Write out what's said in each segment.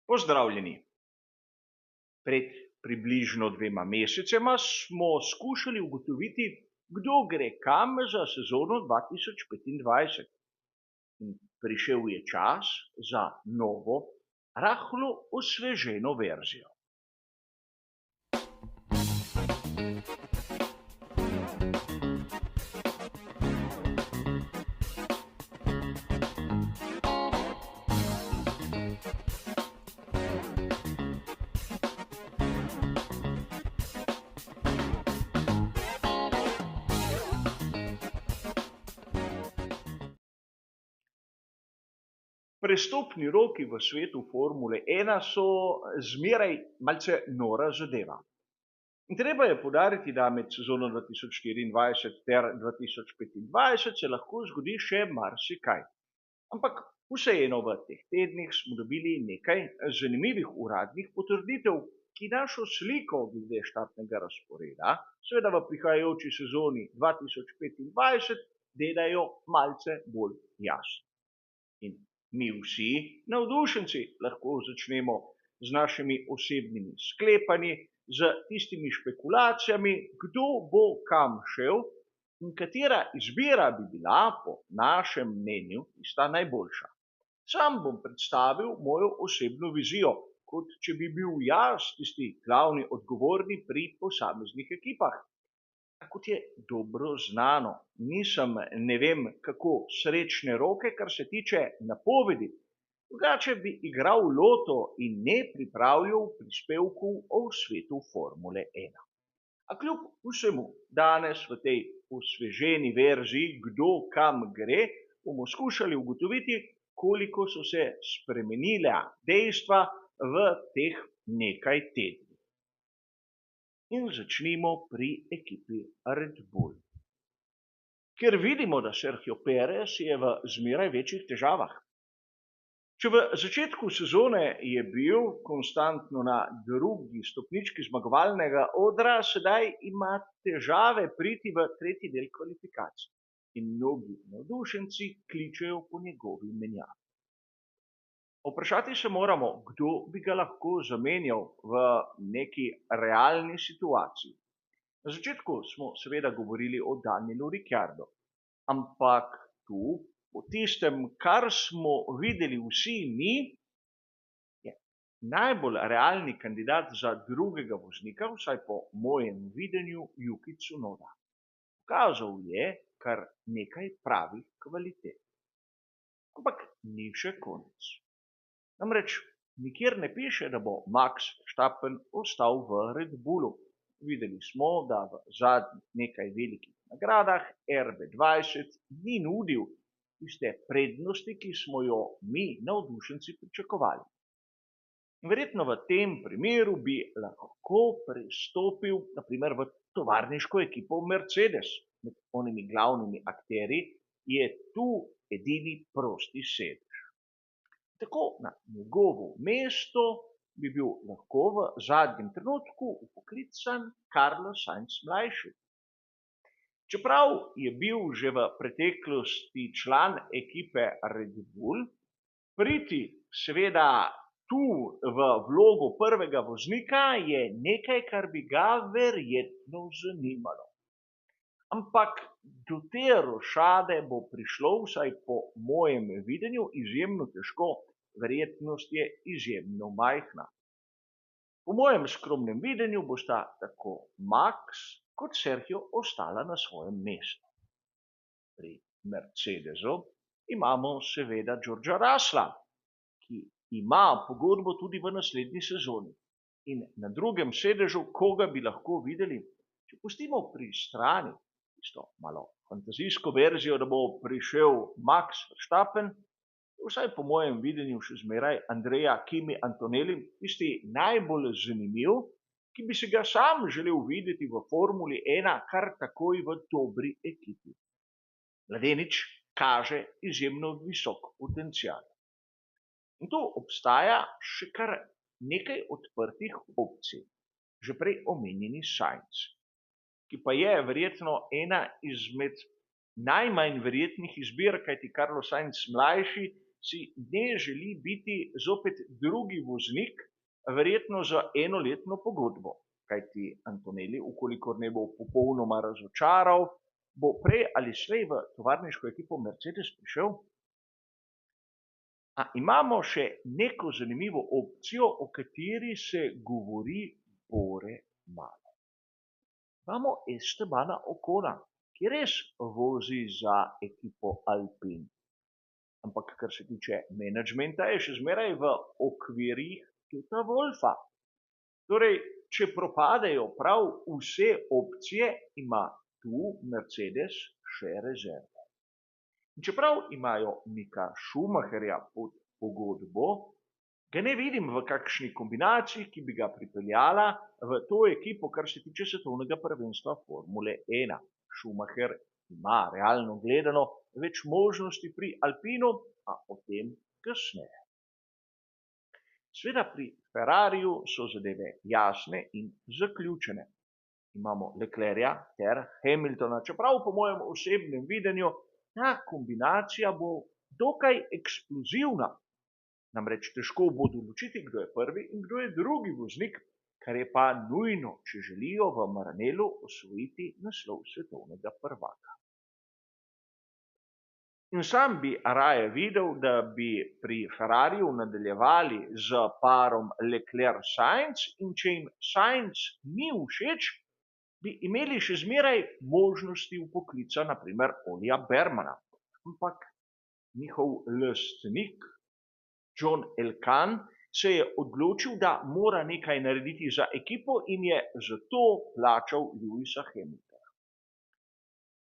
Pozdravljeni. Pred približno 2 mesecema smo skušali ugotoviti, kdo gre kam za sezono 2025. In prišel je čas za novo, rahlo osveženo verzijo. Prestopni roki v svetu Formule 1 so zmeraj malce nora zadeva. In treba je poudariti, da med sezono 2024 ter 2025 se lahko zgodi še marsikaj. Ampak vseeno v teh tednih smo dobili nekaj zanimivih uradnih potrditev, ki našo sliko glede štartnega razporeda, seveda v prihajajoči sezoni 2025, delajo malce bolj jasno. In mi vsi navdušenci lahko začnemo z našimi osebnimi sklepanji, z tistimi špekulacijami, kdo bo kam šel in katera izbira bi bila po našem mnenju tista najboljša. Sam bom predstavil mojo osebno vizijo, kot če bi bil jaz tisti glavni odgovorni pri posameznih ekipah. A kot je dobro znano, nisem ne vem kako srečne roke, kar se tiče napovedi, drugače bi igral loto in ne pripravljal prispevkov o svetu Formule 1. A kljub vsemu, danes v tej osveženi verziji, kdo kam gre, bomo skušali ugotoviti, koliko so se spremenila dejstva v teh nekaj tednih. In začnimo pri ekipi Red Bull. Ker vidimo, da Sergio Perez je v zmeraj večjih težavah. Če v začetku sezone je bil konstantno na drugi stopnički zmagovalnega odra, sedaj ima težave priti v tretji del kvalifikacij. In mnogi navdušenci kličejo po njegovi menjavi. Vprašati se moramo, kdo bi ga lahko zamenjal v neki realni situaciji. Na začetku smo seveda govorili o Danielu Ricciardu, ampak tu, po tistem, kar smo videli vsi mi, je najbolj realni kandidat za drugega voznika, vsaj po mojem videnju, Yuki Tsunoda. Pokazal je kar nekaj pravih kvalitet. Ampak ni še konec. Namreč nikjer ne piše, da bo Max Verstappen ostal v Red Bullu. Videli smo, da v zadnjih nekaj velikih nagradah RB20 ni nudil tiste prednosti, ki smo jo mi navdušenci pričakovali. Verjetno v tem primeru bi lahko prestopil naprimer v tovarniško ekipo Mercedes. Med onimi glavnimi akterji je tu edini prosti sedež. Tako na njegovo mesto bi bil lahko v zadnjem trenutku vpoklican Carlos Sainz mlajši. Čeprav je bil že v preteklosti član ekipe Red Bull, priti seveda tu v vlogo prvega voznika je nekaj, kar bi ga verjetno zanimalo. Ampak do te rošade bo prišlo, vsaj po mojem videnju, izjemno težko, verjetnost je izjemno majhna. Po mojem skromnem videnju bosta tako Max kot Sergio ostala na svojem mestu. Pri Mercedesu imamo seveda Georgea Russella, ki ima pogodbo tudi v naslednji sezoni. In na drugem sedežu, koga bi lahko videli, če pustimo pri strani tisto malo fantazijsko verzijo, da bo prišel Max Verstappen, vsaj po mojem videnju še zmeraj Andrea Kimi Antonelli, tisti najbolj zanimiv, ki bi se ga sam želel videti v Formuli 1 kar takoj v dobri ekipi. Mladenič kaže izjemno visok potencial. In tu obstaja še kar nekaj odprtih opcij. Že prej omenjeni Sainz, ki pa je verjetno ena izmed najmanj verjetnih izbir, kajti Carlos Sainz mlajši si ne želi biti zopet drugi voznik, verjetno za enoletno pogodbo. Kajti Antonelli, ukolikor ne bo popolnoma razočaral, bo prej ali slej v tovarniško ekipo Mercedes prišel. A imamo še neko zanimivo opcijo, o kateri se govori bore malo. Imamo Estebana Ocona, ki res vozi za ekipo Alpine. Ampak kar se tiče menedžmenta, je še zmeraj v okvirih Tota Wolfa. Torej, če propadejo prav vse opcije, ima tu Mercedes še rezerve. In čeprav imajo Mika Schumacherja pod pogodbo, ga ne vidim v kakšni kombinaciji, ki bi ga pripeljala v to ekipo, kar se tiče svetovnega prvenstva Formule 1. Schumacher ima realno gledano več možnosti pri Alpinu, a o tem kasneje. Sveda pri Ferrariju so zadeve jasne in zaključene. Imamo Leclerja ter Hamiltona, čeprav po mojem osebnem videnju ta kombinacija bo dokaj eksplozivna. Namreč težko bo določiti, kdo je prvi in kdo je drugi voznik, kar je pa nujno, če želijo v Maranellu osvojiti naslov svetovnega prvaka. In sam bi raje videl, da bi pri Ferrariju nadaljevali z parom Leclerc-Sainz in če jim Sainz ni všeč, bi imeli še zmeraj možnosti vpoklica, naprimer Olija Bermana. Ampak njihov lastnik, John Elkann, se je odločil, da mora nekaj narediti za ekipo in je zato plačal Lewisa Hamiltona.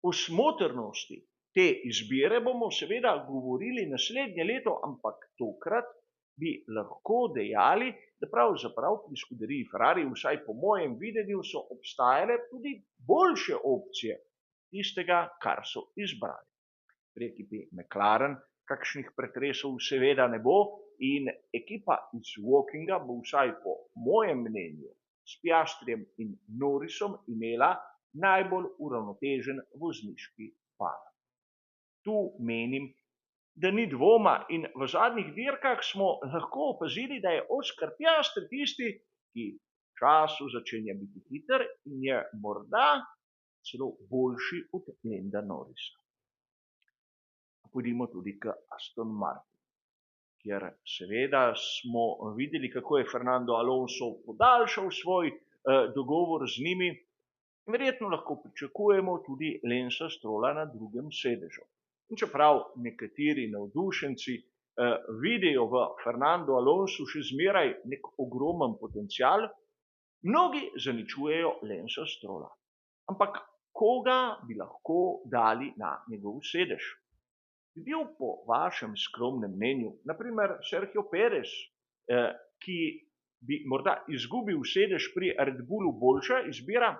O smotrnosti te izbire bomo seveda govorili naslednje leto, ampak tokrat bi lahko dejali, da pravzaprav pri skuderiji Ferrari, vsaj po mojem videnju, so obstajale tudi boljše opcije tistega, kar so izbrali. Pri ekipi McLaren kakšnih pretresov seveda ne bo in ekipa iz Wokinga bo vsaj po mojem mnenju s Piastrijem in Norrisom imela najbolj uravnotežen vozniški par. Tu menim, da ni dvoma in v zadnjih dirkah smo lahko opazili, da je Oscar Piastri tisti, ki v času začenja biti hiter in je morda celo boljši od Landa Norrisa. Pojdimo tudi k Aston Martin, kjer seveda smo videli, kako je Fernando Alonso podaljšal svoj dogovor z njimi. Verjetno lahko pričakujemo tudi Lensa Strolla na drugem sedežu. In čeprav nekateri navdušenci vidijo v Fernando Alonsu še zmeraj nek ogromen potencial, mnogi zaničujejo Lensa Strolla. Ampak koga bi lahko dali na njegov sedež? Bi bil po vašem skromnem mnenju, naprimer Sergio Perez, ki bi morda izgubil sedež pri Red Bullu, boljša izbira?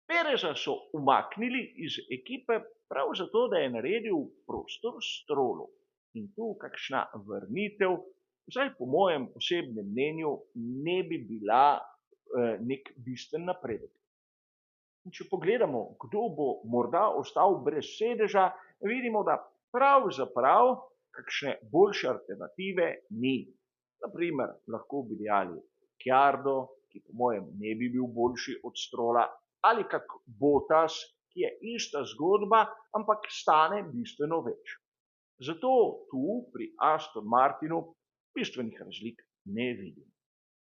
Pereza so umaknili iz ekipe prav zato, da je naredil prostor Strollu. In tu kakšna vrnitev, vsaj po mojem osebnem mnenju, ne bi bila nek bistven napredek. In če pogledamo, kdo bo morda ostal brez sedeža, vidimo, da pravzaprav kakšne boljše alternative ni. Naprimer, lahko bi dejali Ricciardo, ki po mojem ne bi bil boljši od Strolla, ali kak Bottas, ki je ista zgodba, ampak stane bistveno več. Zato tu pri Aston Martinu bistvenih razlik ne vidim.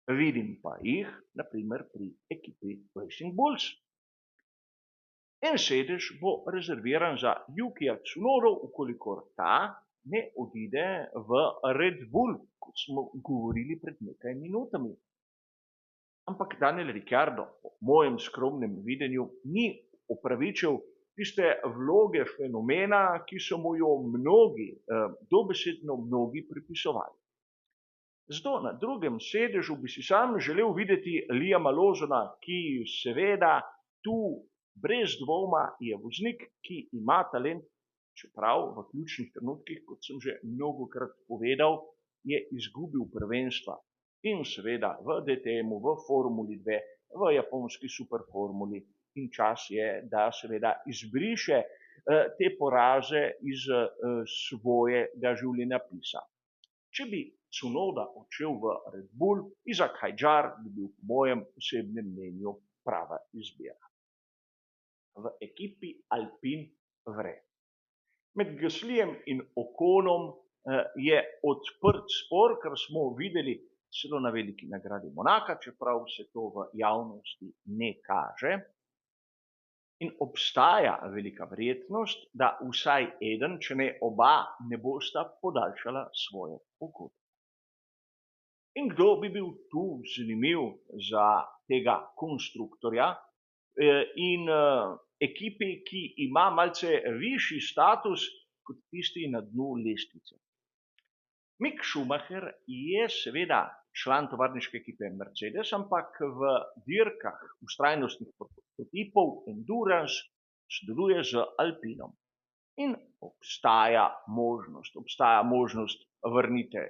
Vidim pa jih, naprimer, pri ekipi Racing Bulls. En sedež bo rezerviran za Yukija Tsunodo, ukolikor ta ne odide v Red Bull, kot smo govorili pred nekaj minutami. Ampak Daniel Ricciardo, po mojem skromnem videnju, ni opravičil tiste vloge fenomena, ki so mu jo mnogi, dobesedno mnogi pripisovali. Zato na drugem sedežu bi si sam želel videti Liama Lawsona, ki seveda tu brez dvoma je voznik, ki ima talent, čeprav v ključnih trenutkih, kot sem že mnogokrat povedal, je izgubil prvenstva. In seveda v DTM-u, v Formuli 2, v japonski superformuli in čas je, da seveda izbriše te poraze iz svojega življenjepisa. Če bi Tsunoda odšel v Red Bull, Izak Hadjar bi bil po mojem osebnem mnenju prava izbira. V ekipi Alpine vre. Med Gaslyjem in Oconom je odprt spor, kar smo videli celo na veliki nagradi Monaka, čeprav se to v javnosti ne kaže. In obstaja velika verjetnost, da vsaj eden, če ne oba, ne bosta podaljšala svoje pogodbe. In kdo bi bil tu zanimiv za tega konstruktorja in ekipi, ki ima malce višji status kot tisti na dnu lestvice? Mick Schumacher je seveda član tovarniške ekipe Mercedes, ampak v dirkah vztrajnostnih prototipov Endurance sodeluje z Alpinom. In obstaja možnost vrnitve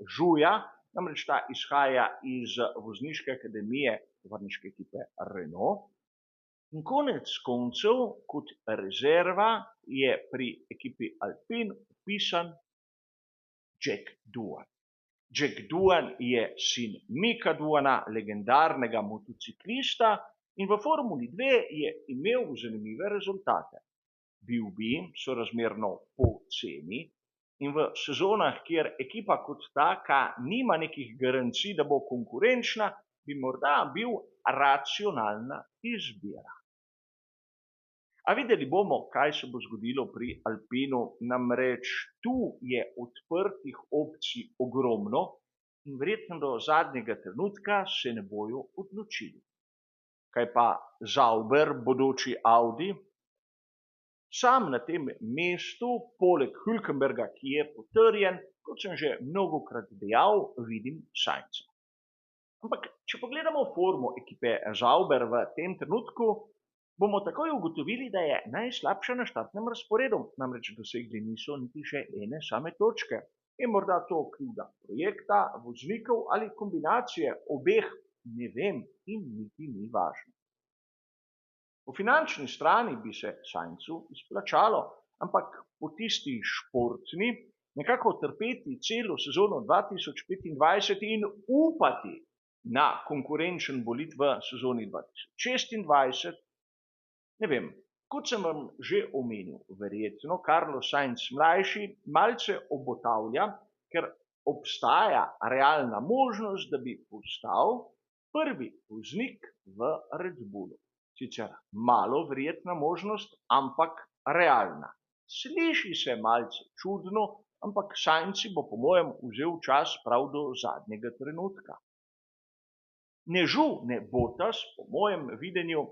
Žuja, namreč ta izhaja iz vozniške akademije tovarniške ekipe Renault. In konec koncev, kot rezerva je pri ekipi Alpine vpisan Jack Doohan. Jack Doohan je sin Micka Doohana, legendarnega motociklista, in v Formuli 2 je imel zanimive rezultate. Bil bi sorazmerno poceni in v sezonah, kjer ekipa kot taka nima nekih garancij, da bo konkurenčna, bi morda bil racionalna izbira. A videli bomo, kaj se bo zgodilo pri Alpinu, namreč tu je odprtih opcij ogromno in verjetno do zadnjega trenutka se ne bojo odločili. Kaj pa Sauber, bodoči Audi? Sam na tem mestu, poleg Hülkenberga, ki je potrjen, kot sem že mnogokrat dejal, vidim Sainza. Ampak, če pogledamo formo ekipe Sauber v tem trenutku, bomo takoj ugotovili, da je najslabša na štartnem razporedu, namreč dosegli niso niti še ene same točke. Je morda to krivda projekta, voznikov ali kombinacije obeh, ne vem in niti ni važno. Po finančni strani bi se Sainzu izplačalo, ampak po tisti športni nekako trpeti celo sezono 2025 in upati na konkurenčen bolid v sezoni 2026, ne vem, kot sem vam že omenil, verjetno Carlos Sainz mlajši malce obotavlja, ker obstaja realna možnost, da bi postal prvi voznik v Red Bullu. Sicer malo verjetna možnost, ampak realna. Sliši se malce čudno, ampak Sainz bo po mojem vzel čas prav do zadnjega trenutka. Ne Zhou, ne Bottas, po mojem videnju,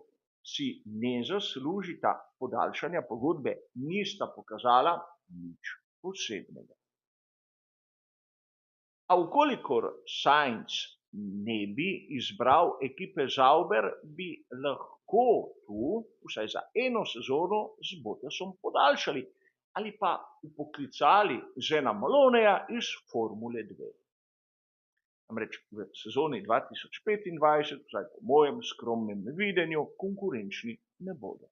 si ne zaslužita podaljšanja pogodbe, nista pokazala nič posebnega. A vkolikor Sainz ne bi izbral ekipe Sauber, bi lahko tu vsaj za eno sezono z Bottasom podaljšali ali pa upoklicali Zena Maloneja iz Formule 2. Namreč v sezoni 2025, vsaj po mojem skromnem videnju, konkurenčni ne bodo.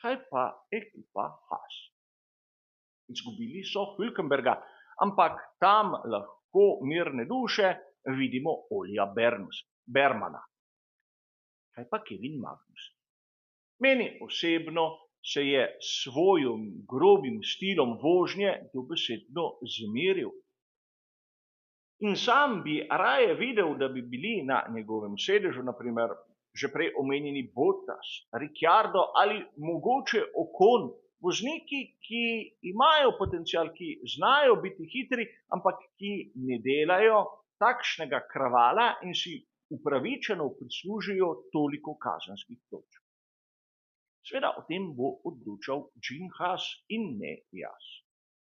Kaj pa ekipa Haas? Izgubili so Hülkenberga, ampak tam lahko mirne duše vidimo Olija Bermana. Kaj pa Kevin Magnussen? Meni osebno se je s svojim grobim stilom vožnje dobesedno zmeril. In sam bi raje videl, da bi bili na njegovem sedežu, naprimer, že prej omenjeni Bottas, Ricciardo ali mogoče Ocon, vozniki, ki imajo potencial, ki znajo biti hitri, ampak ki ne delajo takšnega kravala in si upravičeno prislužijo toliko kazenskih točk. Seveda o tem bo odločal Jim Haas in ne jaz.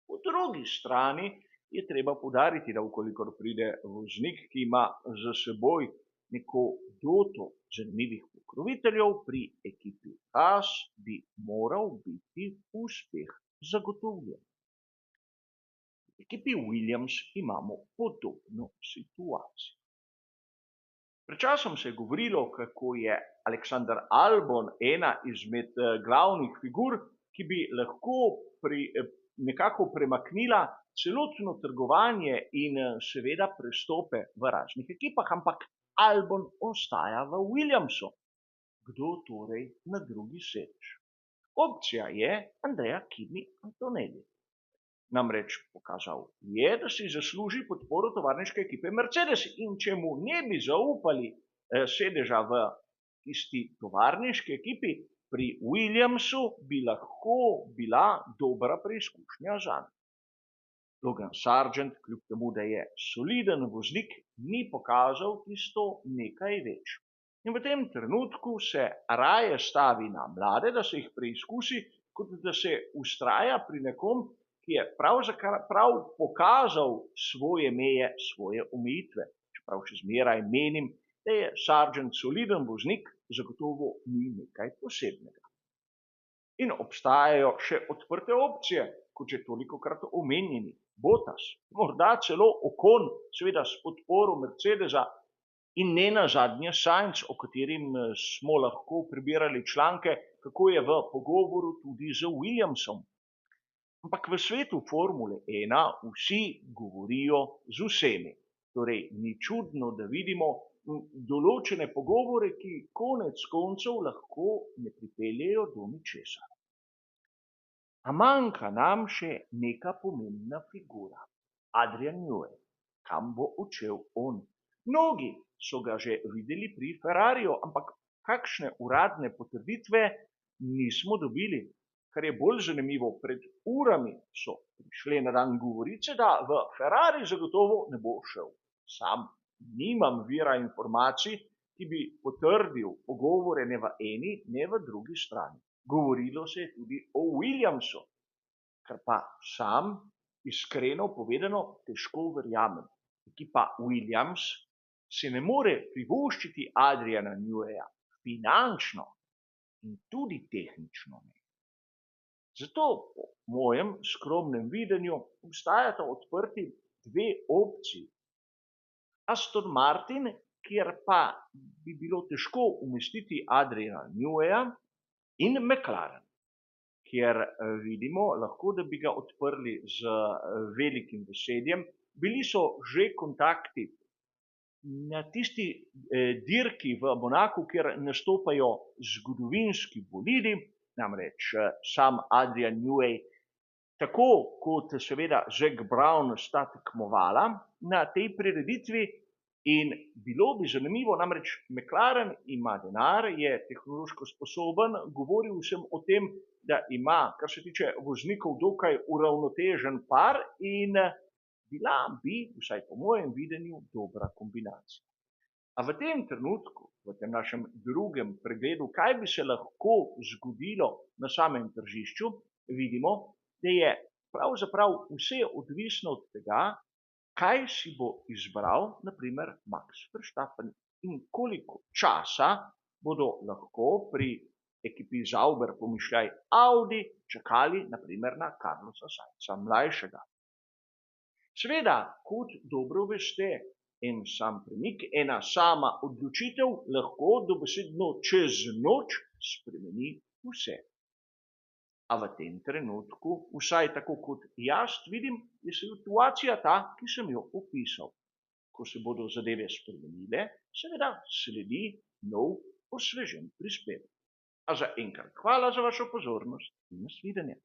Po drugi strani je treba poudariti, da vkolikor pride voznik, ki ima za seboj neko doto zanimivih pokroviteljev, pri ekipi Haas bi moral biti uspeh zagotovljen. V ekipi Williams imamo podobno situacijo. Pred časom se je govorilo, kako je Alexander Albon ena izmed glavnih figur ki bi lahko nekako premaknila celotno trgovanje in seveda prestope v raznih ekipah, ampak Albon ostaja v Williamsu. Kdo torej na drugi sedež? Opcija je Andrea Kimi Antonelli. Namreč pokazal je, da si zasluži podporo tovarniške ekipe Mercedes in če mu ne bi zaupali sedeža v tisti tovarniški ekipi, pri Williamsu bi lahko bila dobra preizkušnja zanj. Logan Sargent, kljub temu, da je soliden voznik, ni pokazal tisto nekaj več. In v tem trenutku se raje stavi na mlade, da se jih preizkusi, kot da se vztraja pri nekom, ki je pravzaprav pokazal svoje meje, svoje omejitve. Čeprav še zmeraj menim, da je Sargent soliden voznik, zagotovo ni nekaj posebnega. In obstajajo še odprte opcije, kot že tolikokrat omenjeni. Bottas, morda celo Ocon, seveda s podporo Mercedesa in ne nazadnje Sainz, o katerim smo lahko prebirali članke, kako je v pogovoru tudi z Williamsom. Ampak v svetu Formule 1 vsi govorijo z vsemi. Torej, ni čudno, da vidimo določene pogovore, ki konec koncev lahko ne pripeljejo do ničesar. A manjka nam še neka pomembna figura. Adrian Newey. Kam bo odšel on? Mnogi so ga že videli pri Ferrariju, ampak kakšne uradne potrditve nismo dobili. Kar je bolj zanimivo, pred urami so prišle na dan govorice, da v Ferrari zagotovo ne bo šel. Sam nimam vira informacij, ki bi potrdil pogovore ne v eni, ne v drugi strani. Govorilo se je tudi o Williamsu, kar pa sam, iskreno povedano, težko verjamem. Ekipa Williams se ne more privoščiti Adriana Neweja, finančno in tudi tehnično ne. Zato po mojem skromnem videnju obstajata odprti dve opciji. Aston Martin, kjer pa bi bilo težko umestiti Adriana Neweja, in McLaren, kjer vidimo lahko, da bi ga odprli z velikim veseljem. Bili so že kontakti na tisti dirki v Monaku, kjer nastopajo zgodovinski bolidi, namreč sam Adrian Newey, tako kot seveda Zac Brown sta tekmovala na tej prireditvi. In bilo bi zanimivo, namreč McLaren ima denar, je tehnološko sposoben, govoril sem o tem, da ima, kar se tiče voznikov, dokaj uravnotežen par in bila bi, vsaj po mojem videnju, dobra kombinacija. A v tem trenutku, v tem našem drugem pregledu, kaj bi se lahko zgodilo na samem tržišču, vidimo, da je pravzaprav vse odvisno od tega, kaj si bo izbral, naprimer, Max Verstappen in koliko časa bodo lahko pri ekipi Sauber, pomišljaj Audi, čakali, naprimer, na Carlosa Sainza mlajšega. Seveda, kot dobro veste, en sam premik, ena sama odločitev lahko dobesedno čez noč spremeni vse. A v tem trenutku, vsaj tako kot jaz vidim, je situacija ta, ki sem jo opisal. Ko se bodo zadeve spremenile, seveda sledi nov osvežen prispevek. A zaenkrat hvala za vašo pozornost in nasvidenje.